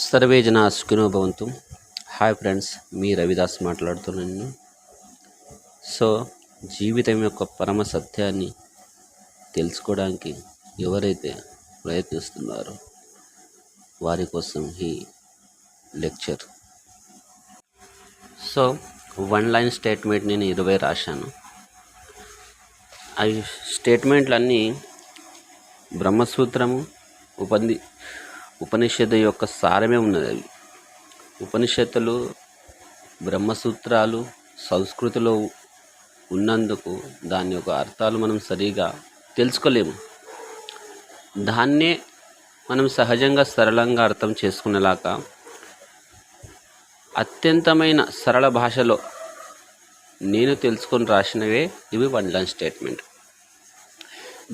Survey జనా సుఖినో భవంతు. హాయ్ ఫ్రెండ్స్, మీ రవిదాస్ మాట్లాడుతున్నాను. సో జీవితం యొక్క పరమ సత్యాన్ని తెలుసుకోవడానికి ఎవరైతే ప్రయత్నిస్తున్నారో వారి కోసం ఈ లెక్చర్. సో 1 లైన్ స్టేట్మెంట్ నేను 20 రాశాను. అవి స్టేట్మెంట్లన్నీ బ్రహ్మసూత్రము ఉపనిషత్తు యొక్క సారమే ఉన్నది. అవి ఉపనిషత్తులు బ్రహ్మసూత్రాలు సంస్కృతిలో ఉన్నందుకు దాని యొక్క అర్థాలు మనం సరిగా తెలుసుకోలేము. దాన్నే మనం సహజంగా సరళంగా అర్థం చేసుకునేలాగా అత్యంతమైన సరళ భాషలో నేను తెలుసుకొని రాసినవే ఇవి 1 లైన్ స్టేట్మెంట్.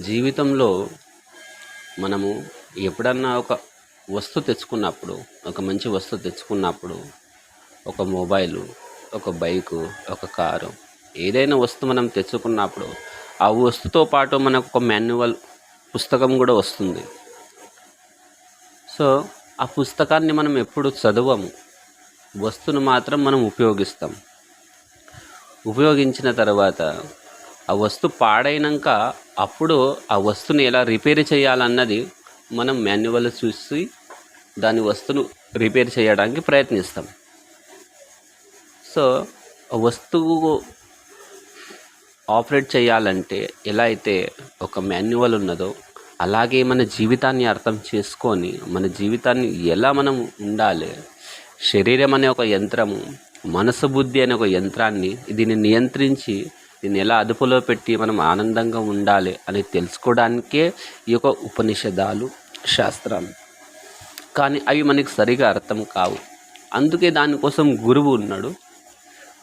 జీవితంలో మనము ఎప్పుడన్నా ఒక వస్తువు తెచ్చుకున్నప్పుడు, ఒక మంచి వస్తువు తెచ్చుకున్నప్పుడు, ఒక మొబైలు, ఒక బైకు, ఒక కారు, ఏదైనా వస్తువు మనం తెచ్చుకున్నప్పుడు ఆ వస్తువుతో పాటు మనకు ఒక మాన్యువల్ పుస్తకం కూడా వస్తుంది. సో ఆ పుస్తకాన్ని మనం ఎప్పుడు చదవము, వస్తువును మాత్రం మనం ఉపయోగిస్తాం. ఉపయోగించిన తర్వాత ఆ వస్తువు పాడైనాక అప్పుడు ఆ వస్తువుని ఎలా రిపేర్ చేయాలన్నది మనం మాన్యువల్ చూసి దాని వస్తువును రిపేర్ చేయడానికి ప్రయత్నిస్తాం. సో ఆ వస్తువు ఆపరేట్ చేయాలంటే ఎలా అయితే ఒక మాన్యువల్ ఉన్నదో అలాగే మన జీవితాన్ని అర్థం చేసుకొని మన జీవితాన్ని ఎలా మనం ఉండాలి, శరీరం అనే ఒక యంత్రము, మనసు బుద్ధి అనే ఒక యంత్రాన్ని దీన్ని నియంత్రించి దీన్ని ఎలా అదుపులో పెట్టి మనం ఆనందంగా ఉండాలి అని తెలుసుకోవడానికే ఈ యొక్క ఉపనిషదాలు, శాస్త్రాలు. కానీ అవి మనకి సరిగా అర్థం కావు. అందుకే దానికోసం గురువు ఉన్నాడు.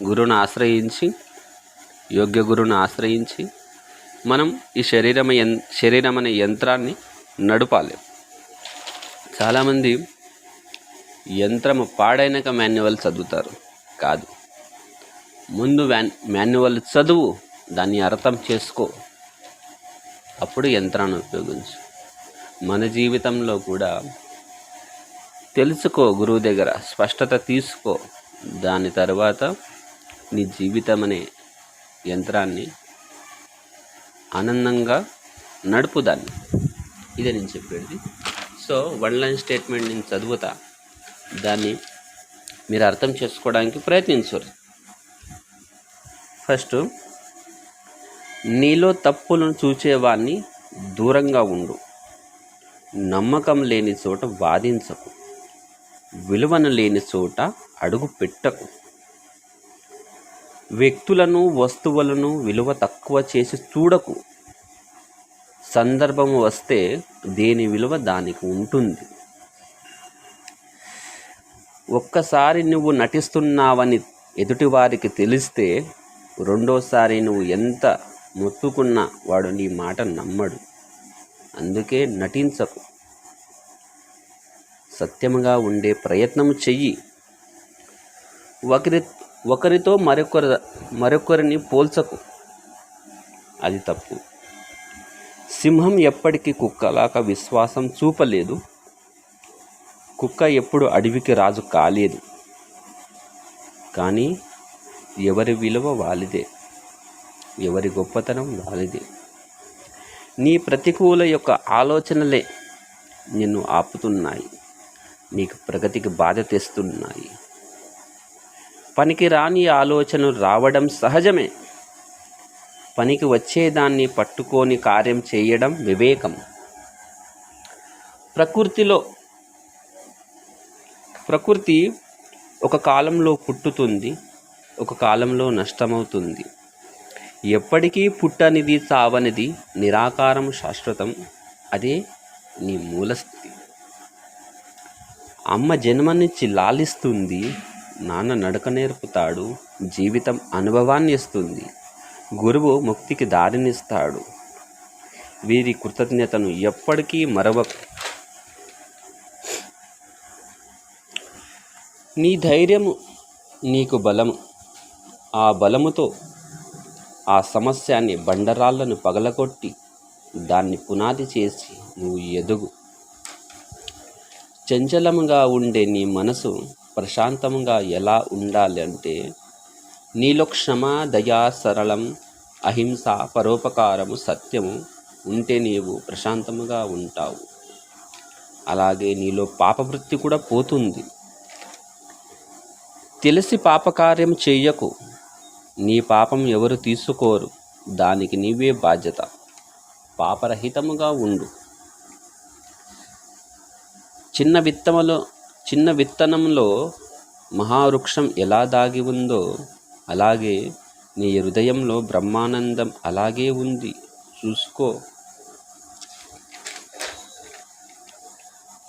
గురువును ఆశ్రయించి, యోగ్య గురువును ఆశ్రయించి మనం ఈ శరీరం అనే యంత్రాన్ని నడపాలి. చాలామంది యంత్రము పాడైనాక మాన్యువల్ చదువుతారు. కాదు, ముందు మాన్యువల్ చదువు, దాన్ని అర్థం చేసుకో, అప్పుడు యంత్రాన్ని ఉపయోగించు. మన జీవితంలో కూడా తెలుసుకో, గురువు దగ్గర స్పష్టత తీసుకో. దాని తర్వాత నీ జీవితం అనే యంత్రాన్ని ఆనందంగా నడుపు దాన్ని. ఇదే నేను చెప్పేది. సో 1 లైన్ స్టేట్మెంట్ నేను చదువుతా, దాన్ని మీరు అర్థం చేసుకోవడానికి ప్రయత్నించరు. ఫస్ట్, నీలో తప్పులను చూచేవాన్ని దూరంగా ఉండు. నమ్మకం లేని చోట వాదించకు. విలువను లేని చోట అడుగు పెట్టకు. వ్యక్తులను, వస్తువులను విలువ తక్కువ చేసి చూడకు. సందర్భం వస్తే దేని విలువ దానికి ఉంటుంది. ఒక్కసారి నువ్వు నటిస్తున్నావని ఎదుటివారికి తెలిస్తే రెండోసారి నువ్వు ఎంత మొత్తుకున్నా వాడు నీ మాట నమ్మడు. అందుకే నటించకు, సత్యముగా ఉండే ప్రయత్నం చెయ్యి. ఒకరితో మరొకరిని పోల్చకు, అది తప్పు. సింహం ఎప్పటికీ కుక్కలాగా విశ్వాసం చూపలేదు. కుక్క ఎప్పుడు అడవికి రాజు కాలేదు. కానీ ఎవరి విలువ వాలిదే, ఎవరి గొప్పతనం వాలిదే. నీ ప్రతికూల యొక్క ఆలోచనలే నిన్ను ఆపుతున్నాయి, నీకు ప్రగతికి బాధ తెస్తున్నాయి. పనికి రాని ఆలోచనలు రావడం సహజమే. పనికి వచ్చేదాన్ని పట్టుకొని కార్యం చేయడం వివేకం. ప్రకృతి ఒక కాలంలో పుట్టుతుంది, ఒక కాలంలో నష్టమవుతుంది. ఎప్పటికీ పుట్టనిది, చావనిది, నిరాకారం, శాశ్వతం. అదే నీ మూలస్థితి. అమ్మ జన్మనిచ్చి లాలిస్తుంది, నాన్న నడక నేర్పుతాడు, జీవితం అనుభవాన్ని ఇస్తుంది, గురువు ముక్తికి దారినిస్తాడు. వీరి కృతజ్ఞతను ఎప్పటికీ మరవకు. నీ ధైర్యము నీకు బలము. ఆ బలముతో ఆ సమస్యని, బండరాళ్లను పగలగొట్టి దాన్ని పునాది చేసి నువ్వు ఎదుగు. చంచలముగా ఉండే నీ మనసు ప్రశాంతంగా ఎలా ఉండాలి అంటే, నీలో క్షమ, దయా, సరళం, అహింస, పరోపకారము, సత్యము ఉంటే నీవు ప్రశాంతముగా ఉంటావు. అలాగే నీలో పాపవృత్తి కూడా పోతుంది. తెలిసి పాపకార్యం చెయ్యకు, నీ పాపం ఎవరు తీసుకోరు, దానికి నీవే బాధ్యత. పాపరహితముగా ఉండు. చిన్న విత్తనంలో మహావృక్షం ఎలా దాగి ఉందో అలాగే నీ హృదయంలో బ్రహ్మానందం అలాగే ఉంది, చూసుకో.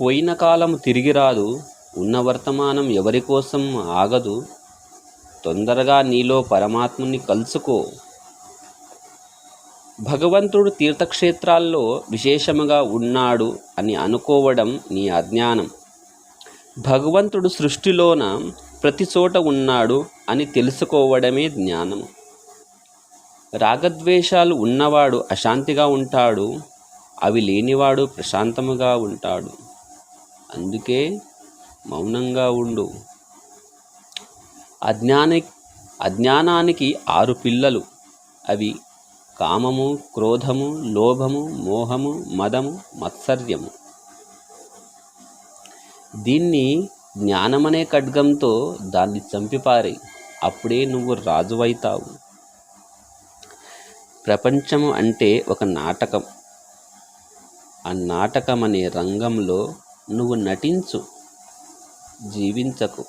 పోయిన కాలం తిరిగి రాదు, ఉన్న వర్తమానం ఎవరి కోసం ఆగదు. తొందరగా నీలో పరమాత్ముని కలుసుకో. భగవంతుడు తీర్థక్షేత్రాల్లో విశేషముగా ఉన్నాడు అని అనుకోవడం నీ అజ్ఞానం. భగవంతుడు సృష్టిలోన ప్రతి చోట ఉన్నాడు అని తెలుసుకోవడమే జ్ఞానము. రాగద్వేషాలు ఉన్నవాడు అశాంతిగా ఉంటాడు, అవి లేనివాడు ప్రశాంతముగా ఉంటాడు. అందుకే మౌనంగా ఉండు. అజ్ఞానానికి 6 పిల్లలు. అవి కామము, క్రోధము, లోభము, మోహము, మదము, మత్సర్యము. దీన్ని జ్ఞానమనే ఖడ్గంతో దాన్ని చంపిపారే, అప్పుడే నువ్వు రాజువైతావు. ప్రపంచము అంటే ఒక నాటకం. ఆ నాటకం అనే రంగంలో నువ్వు నటించు, జీవించకు.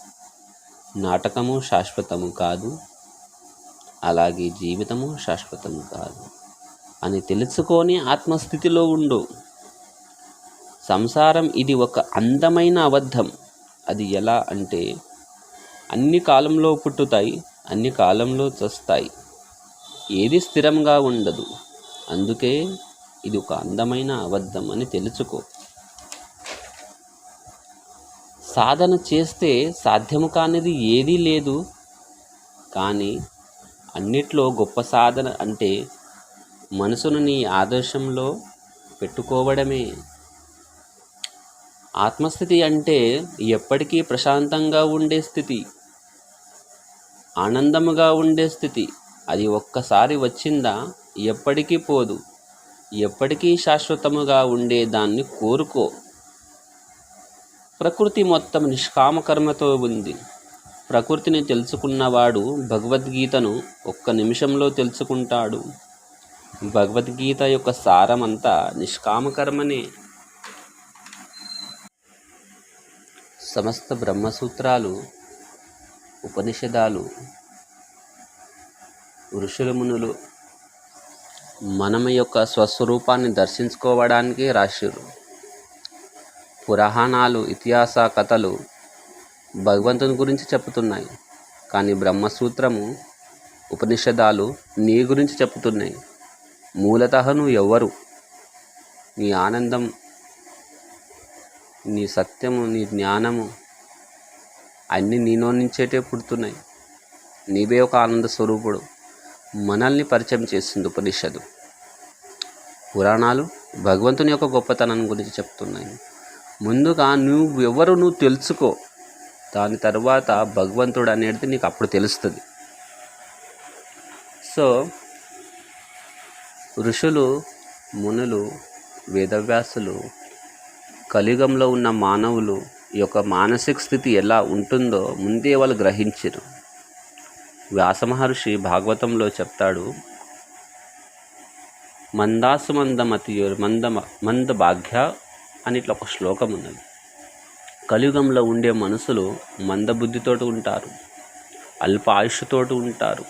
నాటకము శాశ్వతము కాదు, అలాగే జీవితము శాశ్వతము కాదు అని తెలుసుకొని ఆత్మస్థితిలో ఉండు. సంసారం ఇది ఒక అందమైన అబద్ధం. అది ఎలా అంటే, అన్ని కాలంలో పుట్టుతాయి, అన్ని కాలంలో చస్తాయి, ఏది స్థిరంగా ఉండదు. అందుకే ఇది ఒక అందమైన అబద్ధం అని తెలుసుకో. సాధన చేస్తే సాధ్యము కానిది ఏదీ లేదు. కానీ అన్నిట్లో గొప్ప సాధన అంటే మనసును నీ ఆదర్శంలో పెట్టుకోవడమే. ఆత్మస్థితి అంటే ఎప్పటికీ ప్రశాంతంగా ఉండే స్థితి, ఆనందముగా ఉండే స్థితి. అది ఒక్కసారి వచ్చిందా ఎప్పటికీ పోదు. ఎప్పటికీ శాశ్వతముగా ఉండేదాన్ని కోరుకో. ప్రకృతి మొత్తం నిష్కామకర్మతో ఉంది. ప్రకృతిని తెలుసుకున్నవాడు భగవద్గీతను ఒక్క నిమిషంలో తెలుసుకుంటాడు. భగవద్గీత యొక్క సారమంతా నిష్కామకర్మనే. సమస్త బ్రహ్మసూత్రాలు, ఉపనిషదాలు ఋషులు మునులు మనమ యొక్క స్వస్వరూపాన్ని దర్శించుకోవడానికి రాశారు. పురాణాలు, ఇతిహాస కథలు భగవంతుని గురించి చెప్తున్నాయి. కానీ బ్రహ్మసూత్రము, ఉపనిషదాలు నీ గురించి చెప్తున్నాయి. మూలతః నువ్వు ఎవరు, నీ ఆనందం, నీ సత్యము, నీ జ్ఞానము అన్నీ నీలో నుంచేటే పుడుతున్నాయి. నీవే ఒక ఆనంద స్వరూపుడు. మనల్ని పరిచయం చేస్తుంది ఉపనిషత్తు. పురాణాలు భగవంతుని యొక్క గొప్పతనం గురించి చెప్తున్నాయి. ముందుగా నువ్వు తెలుసుకో. దాని తర్వాత భగవంతుడు అనేది నీకు అప్పుడు తెలుస్తుంది. సో ఋషులు, మునులు, వేదవ్యాసులు కలియుగంలో ఉన్న మానవులు యొక్క మానసిక స్థితి ఎలా ఉంటుందో ముందే వాళ్ళు గ్రహించారు. వ్యాస మహర్షి భాగవతంలో చెప్తాడు, మందాసు మందమతియోర్ మంద భాగ్య అని ఇట్లా ఒక శ్లోకం ఉన్నది. కలియుగంలో ఉండే మనుషులు మందబుద్ధితోటి ఉంటారు, అల్ప ఆయుష్తోటి ఉంటారు.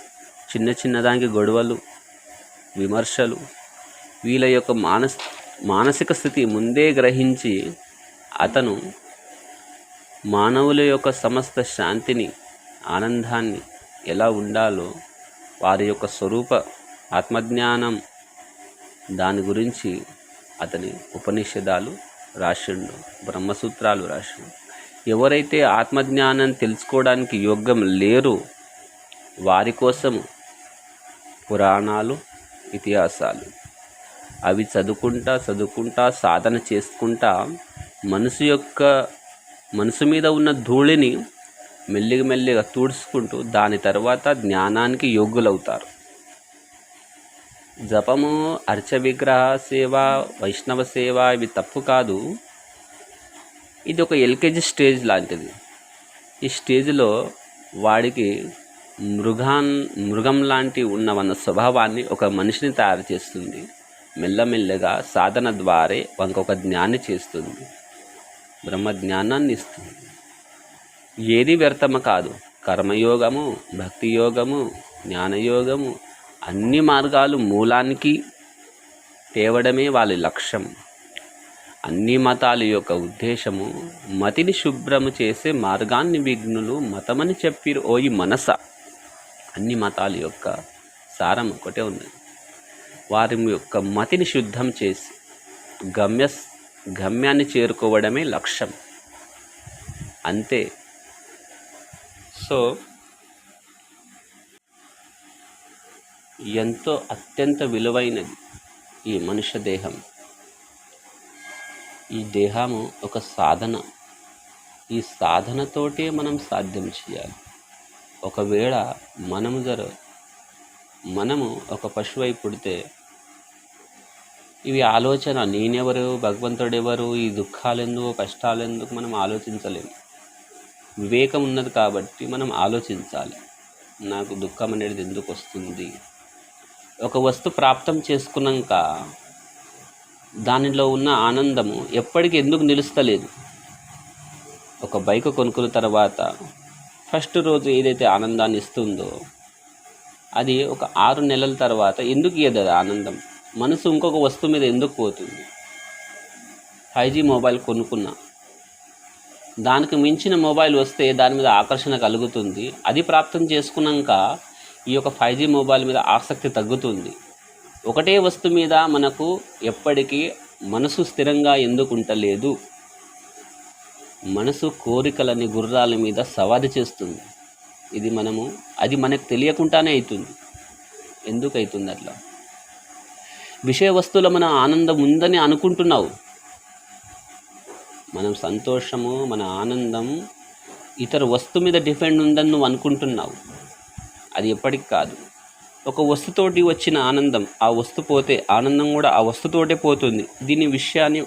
చిన్న దానికి గొడవలు, విమర్శలు. వీళ్ళ యొక్క మానసిక స్థితి ముందే గ్రహించి అతను మానవుల యొక్క సమస్త శాంతిని, ఆనందాన్ని ఎలా ఉండాలో, వారి యొక్క స్వరూప ఆత్మజ్ఞానం, దాని గురించి అతని ఉపనిషదాలు రాసిండు, బ్రహ్మసూత్రాలు రాసిండు. ఎవరైతే ఆత్మజ్ఞానం తెలుసుకోవడానికి యోగ్యం లేరు వారి కోసం పురాణాలు, ఇతిహాసాలు అవి చదువుకుంటా సాధన చేసుకుంటా మనసు యొక్క మనసు మీద ఉన్న ధూళిని మెల్లిగా మెల్లిగా తుడుచుకుంటూ దాని తర్వాత జ్ఞానానికి యోగ్యులవుతారు. జపము, అర్చ విగ్రహ సేవ, వైష్ణవ సేవ ఇవి తప్పు కాదు. ఇది ఒక ఎల్కేజీ స్టేజ్ లాంటిది. ఈ స్టేజ్లో వాడికి మృగం లాంటి ఉన్నవన్న స్వభావాన్ని ఒక మనిషిని తయారు చేస్తుంది. మెల్లమెల్లగా సాధన ద్వారే ఇంకొక జ్ఞాన్ని చేస్తుంది, బ్రహ్మ జ్ఞానాన్ని ఇస్తుంది. ఏది వ్యర్థము కాదు. కర్మయోగము, భక్తి యోగము, జ్ఞానయోగము అన్ని మార్గాలు మూలానికి తేవడమే వాళ్ళ లక్ష్యం. అన్ని మతాల యొక్క ఉద్దేశము మతిని శుభ్రము చేసే మార్గాన్ని విఘ్నులు మతమని చెప్పిరు ఓయి మనస. అన్ని మతాల యొక్క సారం ఒకటే ఉన్నది. వారి యొక్క మతిని శుద్ధం చేసి గమ్యాన్ని చేరుకోవడమే లక్ష్యం, అంతే. సో ఎంతో అత్యంత విలువైనది ఈ మనుష్య దేహం. ఈ దేహము ఒక సాధన. ఈ సాధనతోటే మనం సాధ్యం చేయాలి. ఒకవేళ మనము ఒక పశువై పుడితే ఇవి ఆలోచన, నేనెవరు, భగవంతుడెవరు, ఈ దుఃఖాలెందుకు, కష్టాలెందుకు మనం ఆలోచించలేము. వివేకం ఉన్నది కాబట్టి మనం ఆలోచించాలి, నాకు దుఃఖం అనేది ఎందుకు వస్తుంది. ఒక వస్తువు ప్రాప్తం చేసుకున్నాక దానిలో ఉన్న ఆనందము ఎప్పటికీ ఎందుకు నిలుస్తలేదు. ఒక బైక్ కొనుక్కున్న తర్వాత ఫస్ట్ రోజు ఏదైతే ఆనందాన్ని ఇస్తుందో అది ఒక 6 నెలల తర్వాత ఎందుకు ఇయ్యదు ఆనందం. మనసు ఇంకొక వస్తువు మీద ఎందుకు పోతుంది. 5G మొబైల్ కొనుక్కున్నా, దానికి మించిన మొబైల్ వస్తే దాని మీద ఆకర్షణ కలుగుతుంది. అది ప్రాప్తం చేసుకున్నాక ఈ యొక్క 5G మొబైల్ మీద ఆసక్తి తగ్గుతుంది. ఒకటే వస్తువు మీద మనకు ఎప్పటికీ మనసు స్థిరంగా ఎందుకు ఉండలేదు. మనసు కోరికలని గుర్రాల మీద సవారీ చేస్తుంది. అది మనకు తెలియకుండానే అవుతుంది. ఎందుకు అవుతుంది అట్లా? విషయ వస్తువుల మన ఆనందం ఉందని అనుకుంటున్నావు. మనం సంతోషము, మన ఆనందం ఇతర వస్తువు మీద డిపెండ్ ఉందని నువ్వు అనుకుంటున్నావు. అది ఎప్పటికి కాదు. ఒక వస్తుతోటి వచ్చిన ఆనందం ఆ వస్తు పోతే ఆనందం కూడా ఆ వస్తుతోటే పోతుంది. దీని విషయాన్ని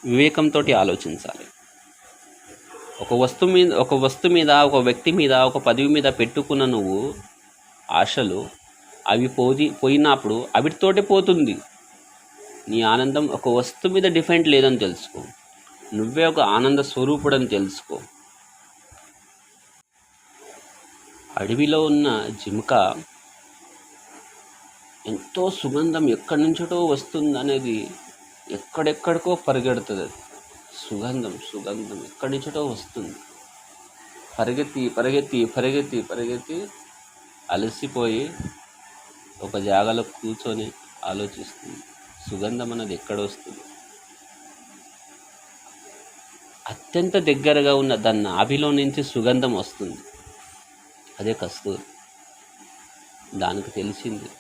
వివేకంతో ఆలోచించాలి. ఒక వస్తు మీద ఒక వ్యక్తి మీద ఒక పదవి మీద పెట్టుకున్న నువ్వు ఆశలు అవి పోయినప్పుడు అవిటితోటే పోతుంది. నీ ఆనందం ఒక వస్తువు మీద డిపెండ్ లేదని తెలుసుకో. నువ్వే ఒక ఆనంద స్వరూపుడని తెలుసుకో. అడవిలో ఉన్న జింక ఎంతో సుగంధం ఎక్కడి నుంచో వస్తుంది అనేది ఎక్కడెక్కడికో పరిగెడుతుంది. సుగంధం ఎక్కడి నుంచో వస్తుంది. పరిగెత్తి అలసిపోయి ఒక జాగాలో కూర్చొని ఆలోచిస్తుంది, సుగంధం అన్నది ఎక్కడ వస్తుంది. అత్యంత దగ్గరగా ఉన్న దాని నాభిలో నుంచి సుగంధం వస్తుంది. అదే కస్తూరి. దానికి తెలిసింది,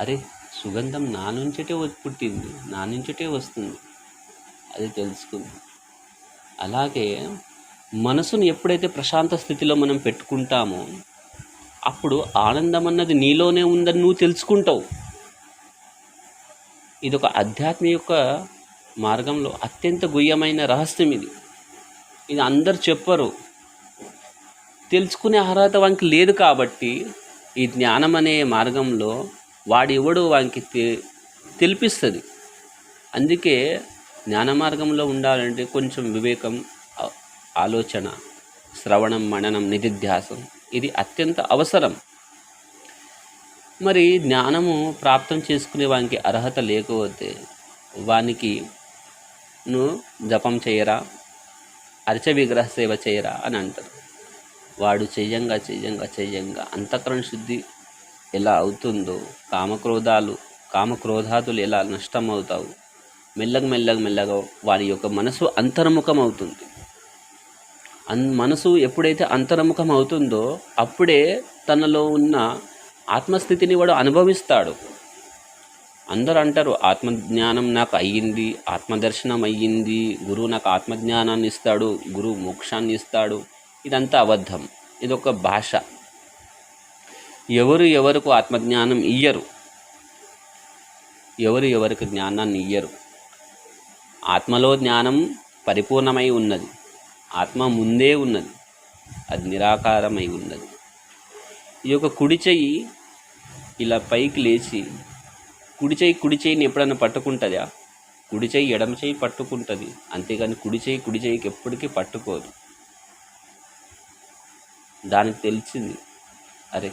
అరే సుగంధం నా నుంచటే పుట్టింది, నా నుంచటే వస్తుంది. అది తెలుసుకుంది. అలాగే మనసును ఎప్పుడైతే ప్రశాంత స్థితిలో మనం పెట్టుకుంటామో అప్పుడు ఆనందం అన్నది నీలోనే ఉందని నువ్వు తెలుసుకుంటావు. ఇది ఒక ఆధ్యాత్మిక మార్గంలో అత్యంత గుహ్యమైన రహస్యం. ఇది అందరు చెప్పరు. తెలుసుకునే అర్హత వానికి లేదు కాబట్టి ఈ జ్ఞానం అనే మార్గంలో వాడెవడో వానికి తెలిపిస్తుంది. అందుకే జ్ఞాన మార్గంలో ఉండాలంటే కొంచెం వివేకం, ఆలోచన, శ్రవణం, మననం, నిధిధ్యాసం ఇది అత్యంత అవసరం. మరి జ్ఞానము ప్రాప్తం చేసుకునే వానికి అర్హత లేకపోతే వానికి నువ్వు జపం చేయరా, అర్చ విగ్రహ సేవ చేయరా అని అంటారు. వాడు చెయ్యంగా అంతఃకరణ శుద్ధి ఎలా అవుతుందో, కామక్రోధాదులు ఎలా నష్టం అవుతావు, మెల్లగా వారి యొక్క మనసు అంతర్ముఖం అవుతుంది. మనసు ఎప్పుడైతే అంతర్ముఖం అవుతుందో అప్పుడే తనలో ఉన్న ఆత్మస్థితిని వాడు అనుభవిస్తాడు. అందరూ అంటారు ఆత్మజ్ఞానం నాకు అయ్యింది, ఆత్మదర్శనం అయ్యింది, గురువు నాకు ఆత్మజ్ఞానాన్ని ఇస్తాడు, గురువు మోక్షాన్ని ఇస్తాడు. ఇదంతా అబద్ధం. ఇదొక భాష. ఎవరికి ఆత్మజ్ఞానం ఇయ్యరు, ఎవరికి జ్ఞానాన్ని ఇయ్యరు. ఆత్మలో జ్ఞానం పరిపూర్ణమై ఉన్నది, ఆత్మ ముందే ఉన్నది, అది నిరాకారమై ఉన్నది. ఈ యొక్క కుడి చెయ్యి ఇలా పైకి లేచి కుడి చెయ్యిని ఎప్పుడైనా పట్టుకుంటుందా? కుడి చెయ్యి ఎడమ చెయ్యి పట్టుకుంటుంది, అంతేగాని కుడి చెయ్యికి ఎప్పటికీ పట్టుకోదు. దానికి తెలిసింది, అరే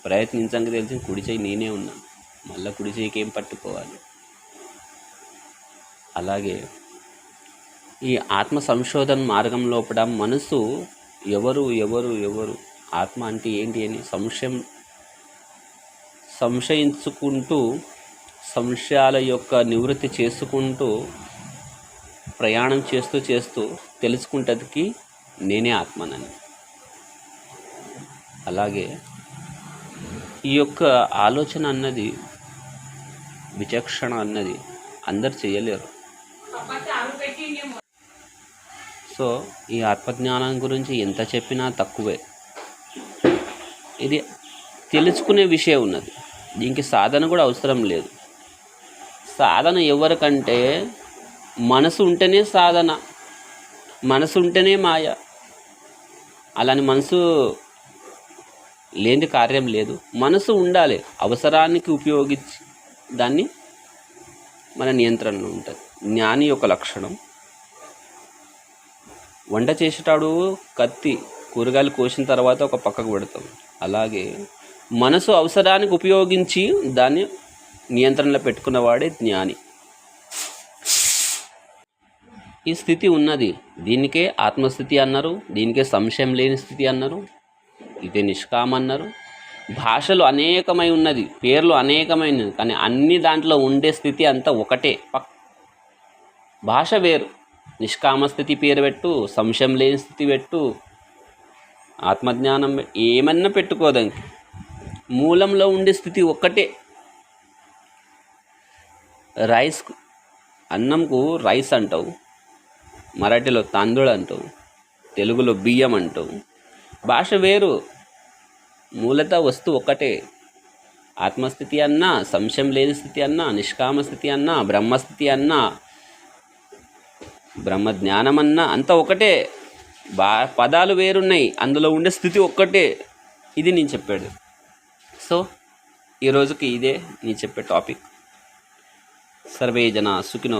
ప్రయత్నించంగా తెలిసింది కుడి చెయ్యి నేనే ఉన్నాను, మళ్ళీ కుడి చెయ్యికి ఏం పట్టుకోవాలి. అలాగే ఈ ఆత్మ సంశోధన మార్గం లోపల మనసు ఎవరు ఆత్మ అంటే ఏంటి అని సంశయించుకుంటూ, సంశయాల యొక్క నివృత్తి చేసుకుంటూ ప్రయాణం చేస్తూ తెలుసుకుంటదికి నేనే ఆత్మనని. అలాగే ఈ యొక్క ఆలోచన అన్నది, విచక్షణ అన్నది అందరు చేయలేరు. సో ఈ ఆత్మజ్ఞానం గురించి ఎంత చెప్పినా తక్కువే. ఇది తెలుసుకునే విషయం ఉన్నది, దీనికి సాధన కూడా అవసరం లేదు. సాధన ఎవరికంటే మనసు ఉంటేనే సాధన, మనసు ఉంటేనే మాయ. అలాని మనసు లేని కార్యం లేదు. మనసు ఉండాలి, అవసరానికి ఉపయోగించి దాన్ని మన నియంత్రణలో ఉంటుంది. జ్ఞాని యొక్క లక్షణం, వంట చేసేటాడు కత్తి కూరగాయలు కోసిన తర్వాత ఒక పక్కకు పెడతాం. అలాగే మనసు అవసరానికి ఉపయోగించి దాన్ని నియంత్రణలో పెట్టుకున్నవాడే జ్ఞాని. ఈ స్థితి ఉన్నది, దీనికే ఆత్మస్థితి అన్నారు, దీనికే సంశయం లేని స్థితి అన్నారు, ఇదే నిష్కామ అన్నారు. భాషలు అనేకమై ఉన్నది, పేర్లు అనేకమైనది, కానీ అన్ని దాంట్లో ఉండే స్థితి అంతా ఒకటే. భాష వేరు, నిష్కామ స్థితి పేరు పెట్టు, సంశయం లేని స్థితి పెట్టు, ఆత్మజ్ఞానం ఏమన్నా పెట్టుకోదానికి, మూలంలో ఉండే స్థితి ఒక్కటే. అన్నంకు రైస్ అంటావు, మరాఠీలో తాందూళ అంటావు, తెలుగులో బియ్యం అంటావు. భాష వేరు, మూలత వస్తువు ఒక్కటే. ఆత్మస్థితి అన్నా, సంశయం లేని స్థితి అన్నా, నిష్కామ స్థితి అన్నా, బ్రహ్మస్థితి అన్నా, బ్రహ్మజ్ఞానం అన్నా అంతా ఒకటే. పదాలు వేరున్నాయి, అందులో ఉండే స్థితి ఒక్కటే. ఇది నేను చెప్పాడు. సో ఈరోజుకి ఇదే నేను చెప్పే టాపిక్. సర్వే జన సుఖినో